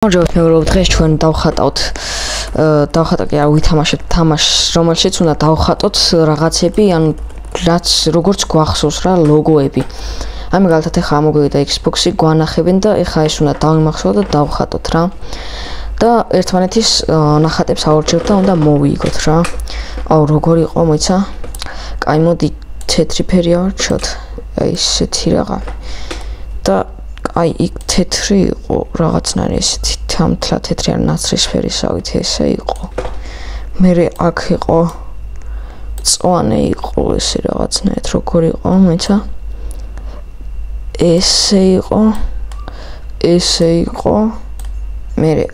მოგესალმებით მეგობრებო, დღეს ჩვენ დავხატავთ კი არ ვითამაშებთ თამაშს, რომელშიც უნდა დავხატოთ რაღაცები, ანუ რაც როგორც გვახსოვს რა ლოგოები. აი მაგალითად ეხლა ამოგვიდა Xbox-ი, გვანახებენ და ეხლა ეს უნდა დავიმახსოვროთ და დავხატოთ რა. და ერთმანეთის ნახატებს ავორჩევთ და უნდა მოვიიგოთ რა. აუ როგორ იყო მოიცა? კაი მოდი თეთრი ფერი ავარჩიოთ. აი ესეთი რაღაც. და აი იქ თეთრი იყო რაღაცნაირი ესეთი თამთლა თეთრი არ ნაცრისფერისავით ესე იყო. მერე აქ იყო წვანე იყო ესე რაღაცნაირად როგორ იყო მეცა? ესე იყო მერე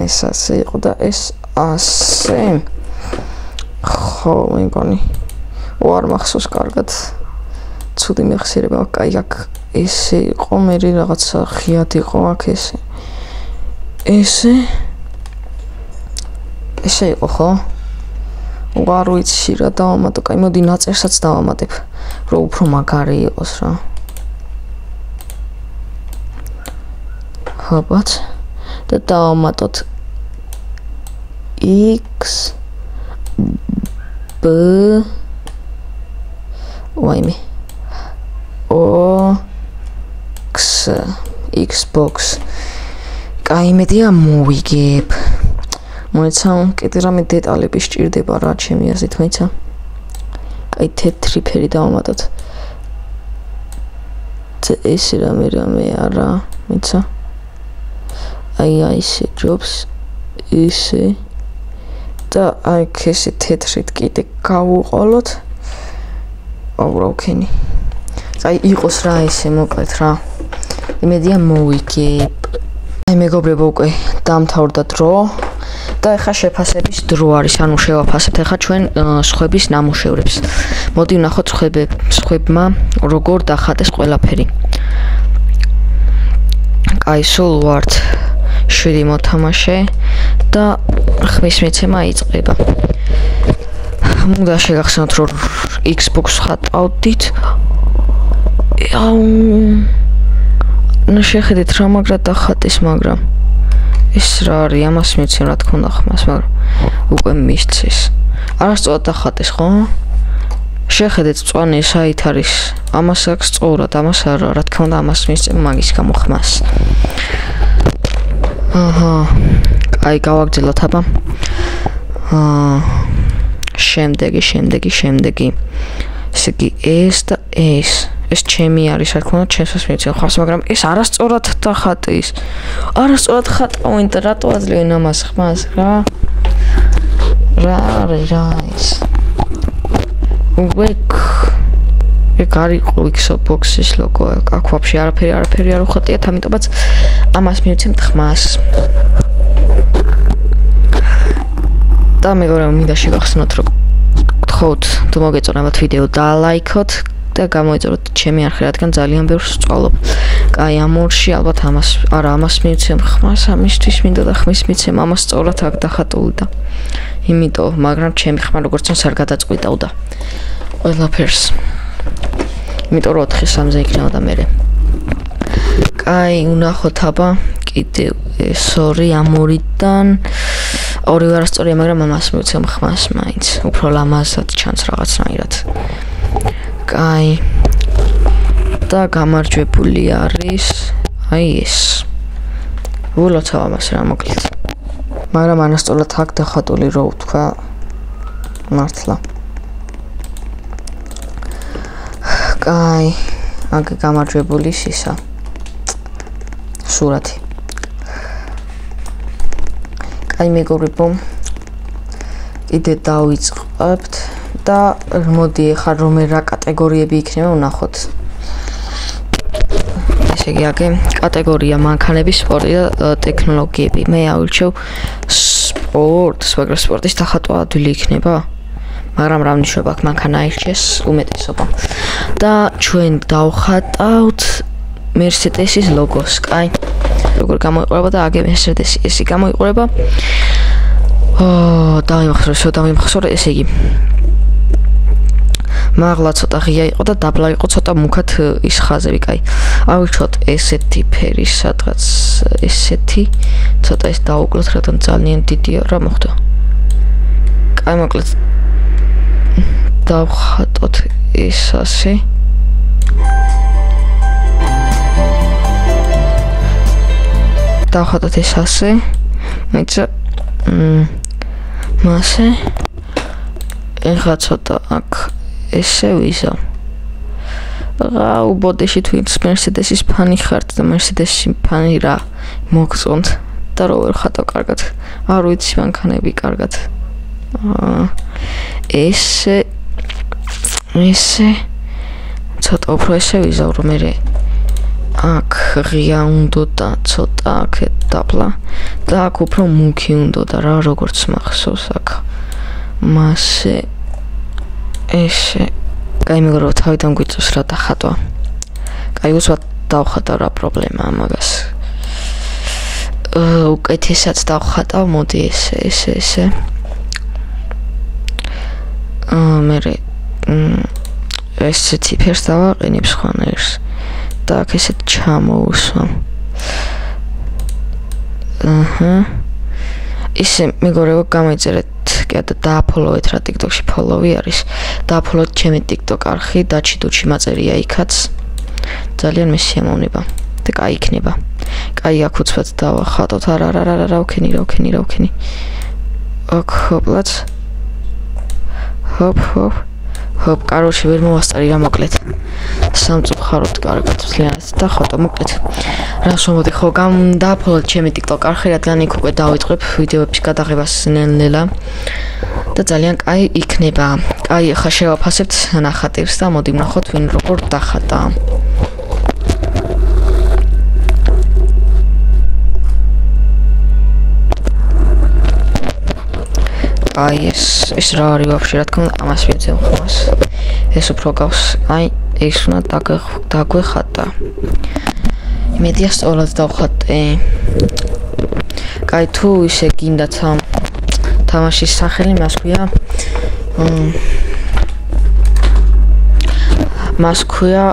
ეს ასე იყო და ეს ასე ხო მეგონი არ მახსოვს კარგად ცუდი მეხსიერება კაი აქ ესე იყო მერე რაღაცა ღიად იყო აქ ესე იყო ხო? არ ვიცი რა დავამატო, კაი მოდი ნაწერსაც დავამატებ, რომ უფრო მაგარი იყოს რა. ხაბათ და დავამატოთ X B ვაიმე O X Xbox კაი მედია მოვიგებ მოიცა კიდე რამე დეტალები სჭირდება რა ჩემი აზრით მოიცა კაი თეთრი ფერი დავამატოთ ეს რამე არა მოიცა აი ესე ჯობს ესე და აი ესე თეთრით კიდე გავუყოლოთ აურავქენი აი იყოს რა ესე მოკლედ რა იმედია მოვიგებ აი მეგობრებო უკვე დამთავრდა დრო და ეხლა შეფასების დრო არის ანუ შევაფასებთ ეხლა ჩვენ სხვების ნამუშევრებს მოდი ვნახოთ სხვებმა როგორ დახატეს ყველაფერი კაი სულ ვართ 7 მოთამაშე და ხმის მიცემა იწყება უნდა შეგახსენოთ რომ Xbox ხატავდით შეხედეთ რა მაგრად დახატეს მაგრამ ეს რა არის ამას მიცემ რა თქმა უნდა ხმას მაგრამ უკვე მისცეს არასწორად დახატეს ხო შეხედეთ წვანე საით არის ამას აქვს სწორად ამას არა რა თქმა უნდა ამას მისცემ მაგის გამო ხმას აჰა აი გავაგრძელოთ აბა შემდეგი ესე იგი ეს და ეს ჩემი არის რა თქმა უნდა ჩემსაც მიცემ ხმას მაგრამ ეს არასწორად დახატეს არასწორად ხატავენ და რატო აძლევენ ამას ხმას რა არის რა ეს ეგ არისო Xbox-ის ლოგო აქ ვაფშე არაფერი არ უხატიათ ამიტომაც ამას მივცემთ ხმას და მეგობრებო მინდა შეგახსენოთ რომ გთხოვთ თუ მოგეწონებათ ვიდეო დალაიქოთ და გამოიწეროთ ჩემი არხი რადგან ძალიან ბევრს ვწვალობ. კაი ამ ორში ალბათ ამას მივცემ ხმას ამისთვის მინდა და ხმის მიცემ ამას სწორად აქ დახატული და იმიტომ მაგრამ ჩემი ხმა როგორც წინს არ გადაწყვიტავდა ყველაფერს იმიტომ რომ 4-3-ზე იქნება და მერე კაი ვნახოთ აბა კიდევ ეს ორი ამ ორიდან ორივე არასწორია მაგრამ ამას მივცემ ხმას მაინც უფრო ლამაზად ჩანს რაღაცნაირად კაი და გამარჯვებული არის აი ეს ვილოცავ ამას რა მოკლედ მაგრამ არასწორად აქ დახატული რო ვთქვა მართლა კაი აქ გამარჯვებული სისა სურათი კაი მეგობრებო კიდე დავიწყებთ და მოდი ახლა რა კატეგორიები იქნება ვნახოთ ესე იგი აქ კატეგორია მანქანები სპორტი და ტექნოლოგიები მე ავირჩევ სპორტს მაგრამ სპორტის დახატვა ადვილი იქნება მაგრამ რა მნიშვნელობა აქვს მანქანა აირჩიეს უმეტესობა და ჩვენ დავხატავთ Mercedes-ის ლოგოს კაი როგორ გამოიყურება და აგ Mercedes-ი გამოიყურება დავიმახსოვრე ესე იგი მაღლა ცოტა ღია იყო და დაბლა იყო ცოტა მუქად ის ხაზები, კაი. ავირჩიოთ ესეთი ფერი, სადღაც ესეთი, ცოტა ეს დავუკლოთ, რადგან ძალიან დიდია, რა მოხდა. კაი, მოკლედ დავხატოთ ეს ასე. დავხატოთ ეს ასე. მეცა მასე ეხლა ცოტა აქ ესე ვიზავ. რა უბოდეში თვითონ Mercedes-ის ფანი ხართ და Mercedes-ში ფანი რა მოგწონთ და რო ვერ ხატავ კარგად. არ ვიცი მანქანები კარგად. ესე ცოტა უფრო ესე ვიზავ რომ მე აქ ღია უნდა და ცოტა აქეთ დაბლა და აქ უფრო მუქი უნდა და რა როგორც მახსოვს აქ მასე ესე კაი მეგობრებო თავიდან გვიწევს რა დახატვა კაი უცბად დავხატავ რა პრობლემაა მაგას უკეთესად დავხატავ მოდი ესე მე ეს ციფერს დავაყენებ სხვანაირს და აქ ესეთ ჩამოუსვა ისე მეგობრებო გამოიწერეთ და დააფოლოვეთ რა TikTok-ში ფოლოვი არის დააფოლოვეთ ჩემი TikTok არხი და ჩიტუჩი მაწერია იქაც ძალიან მესიამოვნება და კაი იქნება კაი აქ უცბად დავახატოთ არა ვქენი აქ ჰოპლაც ჰოპ კაროში ვერ მოვასწარი რა მოკლედ სამწუხაროდ კარგად ვთლიანად და ხოტო მოკლედ რას მომოდი ხო დააფოლოთ ჩემი TikTok არხი რადგან იქ უკვე დავიწყებ ვიდეოების გადაღებას ნელ-ნელა და ძალიან კაი იქნება კაი ახლა შევაფასებთ ნახატებს და მოდი ვნახოთ ვინ როგორ დახატა აი ეს რა არის ვაფშე რა თქმა უნდა ამას ვიძებ ხმას ეს უფრო გავს აი ეს უნდა დაგვეხატა იმედია სწორად დავხატე კაი თუ ისე გინდათ ამ თამაშის სახელი მას ქვია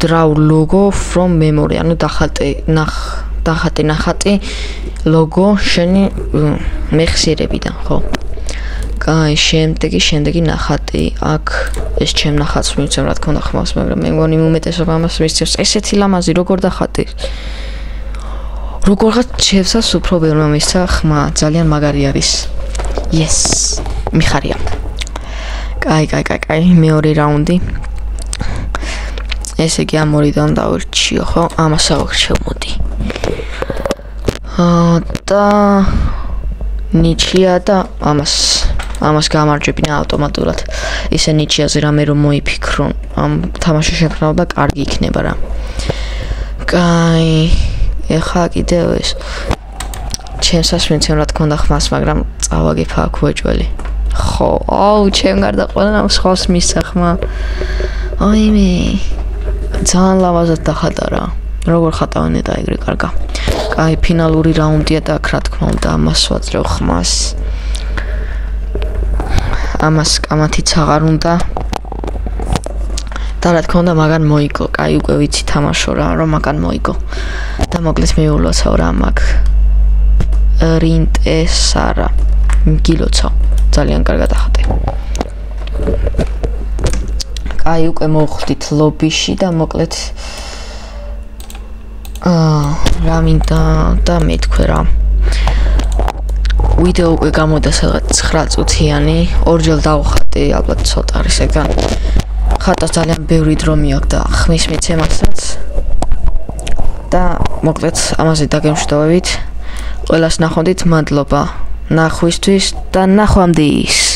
draw logo from memory ანუ დახატე ნახატი ლოგო შენი მეხსიერებიდან ხო კაი შემდეგი ნახატი აქ ეს ჩემ ნახატს მივცემ რა თქმა უნდა ხმას მაგრამ მე მგონი უმეტესობა ამას მისცემს ესეთი ლამაზი როგორ დახატე როგორღაც შევსას უფრო ბევრმა მისცა ხმა ძალიან მაგარი არის yes მიხარია კაი მეორე რაუნდი ესე იგი ამ ორიდან დავირჩიო ხო ამას ავირჩევ მოდი და ნიჩია და ამას გამარჯვებინა ავტომატურად ისე ნიჩიაზე რამე რომ მოიფიქრო ამ თამაშის შექმნა კარგი იქნება რა კაი ეხა კიდევ ეს ჩემსაც მიცემ რა თქმა უნდა ხმას მაგრამ წავაგებ აქ ვეჭველი ხო აუ ჩემ გარდა ყველამ სხვას მისცა ხმა აი მე ძალიან ლამაზად დახატა რა როგორ ხატავენ და ეგრე კარგა კაი ფინალური რაუნდია და აქ რა თქმა უნდა ამას ვაძლევ ხმას ამას კამათიც აღარ უნდა და რა თქმა უნდა მაგან მოიგო კაი უკვე ვიცი თამაშო რა რომ მაგან მოიგო და მოკლედ მიულოცავ რა მაგ რინტესარა მგილოცავ ძალიან კარგად ახატე კაი უკვე მოვხვდით ლობიში და მოკლედ რა მინდა და მეთქვე რა ვიდეო უკვე გამოდა სადღაც 9 წუთიანი ორჯერ დავხატე ალბათ ცოტა არის ეგან ხატას ძალიან ბევრი დრო მიაქვს და ხმის მიცემასაც და მოკლედ ამაზე დაგემშვიდობებით ყველას ნახვდით მადლობა ნახვისთვის და ნახვამდის